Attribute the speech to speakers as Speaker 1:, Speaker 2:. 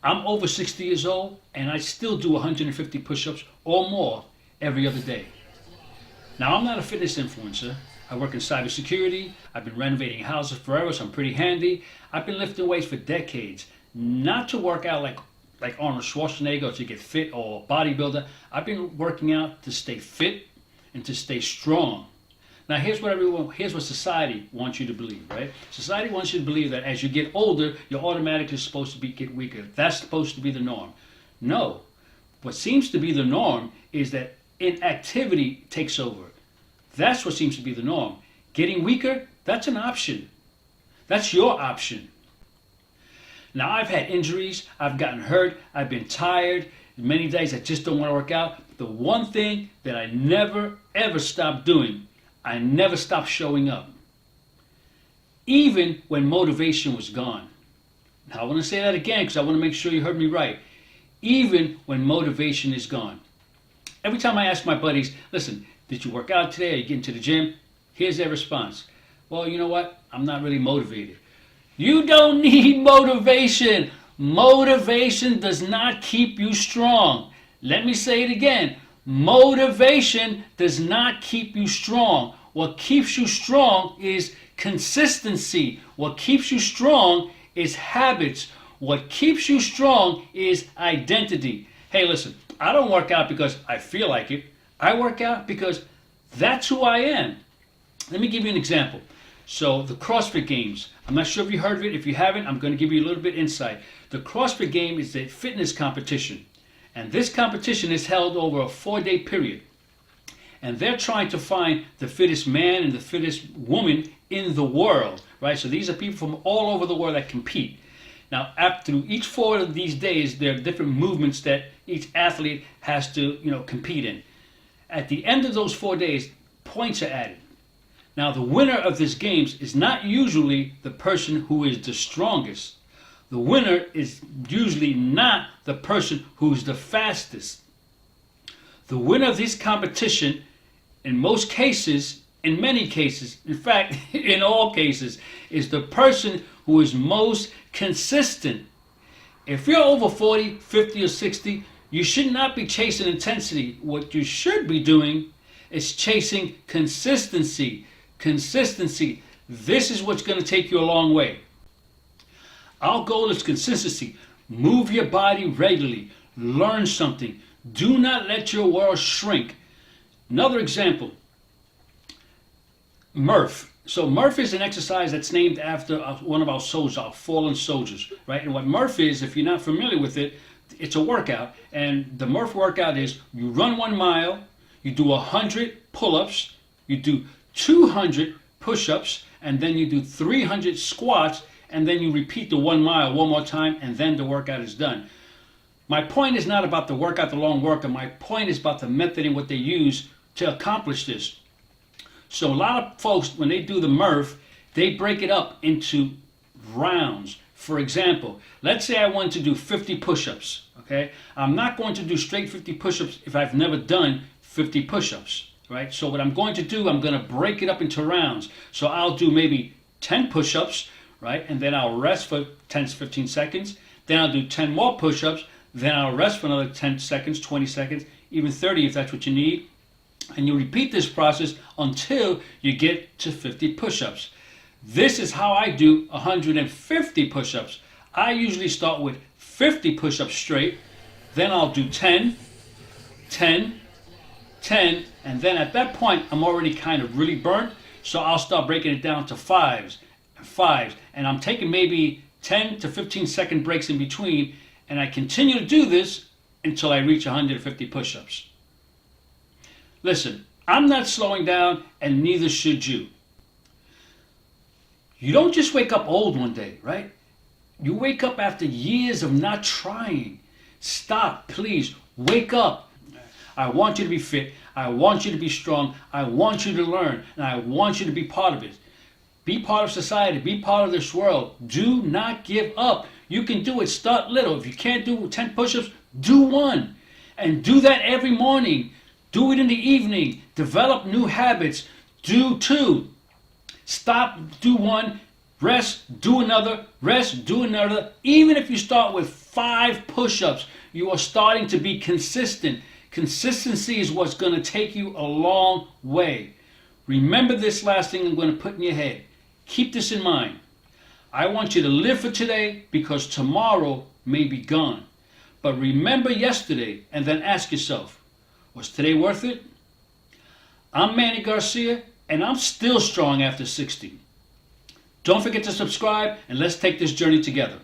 Speaker 1: I'm over 60 years old and I still do 150 push-ups or more every other day. Now, I'm not a fitness influencer. I work in cybersecurity. I've been renovating houses forever, so I'm pretty handy. I've been lifting weights for decades, not to work out like Arnold Schwarzenegger or to get fit or a bodybuilder. I've been working out to stay fit and to stay strong. Now, here's what society wants you to believe, right? Society wants you to believe that as you get older, you're automatically supposed to get weaker. That's supposed to be the norm. No. What seems to be the norm is that inactivity takes over. That's what seems to be the norm. Getting weaker, that's an option. That's your option. Now, I've had injuries, I've gotten hurt, I've been tired, many days I just don't want to work out. The one thing that I never ever stopped doing, I never stopped showing up. Even when motivation was gone. Now, I want to say that again because I want to make sure you heard me right. Even when motivation is gone. Every time I ask my buddies, listen, did you work out today? Are you getting to the gym? Here's their response. Well, you know what? I'm not really motivated. You don't need motivation. Motivation does not keep you strong. Let me say it again. Motivation does not keep you strong. What keeps you strong is consistency. What keeps you strong is habits. What keeps you strong is identity. Hey, listen, I don't work out because I feel like it. I work out because that's who I am. Let me give you an example. So the CrossFit Games, I'm not sure if you heard of it. If you haven't, I'm going to give you a little bit insight. The CrossFit Game is a fitness competition. And this competition is held over a 4-day period. And they're trying to find the fittest man and the fittest woman in the world, right? So these are people from all over the world that compete. Now, after each 4 of these days, there are different movements that each athlete has to, compete in. At the end of those 4 days, points are added. Now, the winner of this games is not usually the person who is the strongest. The winner is usually not the person who's the fastest. The winner of this competition, in most cases, in many cases, in fact, in all cases, is the person who is most consistent. If you're over 40, 50, or 60, you should not be chasing intensity. What you should be doing is chasing consistency. Consistency. This is what's going to take you a long way. Our goal is consistency. Move your body regularly. Learn something. Do not let your world shrink. Another example, Murph. So Murph is an exercise that's named after one of our soldiers, our fallen soldiers, right? And what Murph is, if you're not familiar with it, it's a workout. And the Murph workout is you run 1 mile, you do 100 pull-ups, you do 200 push-ups, and then you do 300 squats, and then you repeat the 1 mile one more time, and then the workout is done. My point is not about the workout, the long workout. My point is about the method and what they use to accomplish this. So a lot of folks, when they do the Murph, they break it up into rounds. For example, let's say I want to do 50 push-ups, okay? I'm not going to do straight 50 push-ups if I've never done 50 push-ups, right? So what I'm going to do, I'm going to break it up into rounds. So I'll do maybe 10 push-ups, right? And then I'll rest for 10 to 15 seconds. Then I'll do 10 more push-ups. Then I'll rest for another 10 seconds, 20 seconds, even 30 if that's what you need. And you repeat this process until you get to 50 push-ups. This is how I do 150 push-ups. I usually start with 50 push-ups straight. Then I'll do 10, 10, 10. And then at that point, I'm already kind of really burnt. So I'll start breaking it down to fives and fives. And I'm taking maybe 10 to 15 second breaks in between. And I continue to do this until I reach 150 push-ups. Listen, I'm not slowing down, and neither should you. You don't just wake up old one day, right? You wake up after years of not trying. Stop, please. Wake up. I want you to be fit. I want you to be strong. I want you to learn, and I want you to be part of it. Be part of society. Be part of this world. Do not give up. You can do it. Start little. If you can't do 10 push-ups, do 1. And do that every morning. Do it in the evening. Develop new habits. Do 2. Stop, do 1, Rest, do another, rest, do another. Even if you start with 5 push-ups, you are starting to be consistent. Consistency is what's going to take you a long way. Remember this last thing I'm going to put in your head. Keep this in mind. I want you to live for today because tomorrow may be gone. But remember yesterday and then ask yourself, was today worth it? I'm Manny Garcia and I'm still strong after 60. Don't forget to subscribe and let's take this journey together.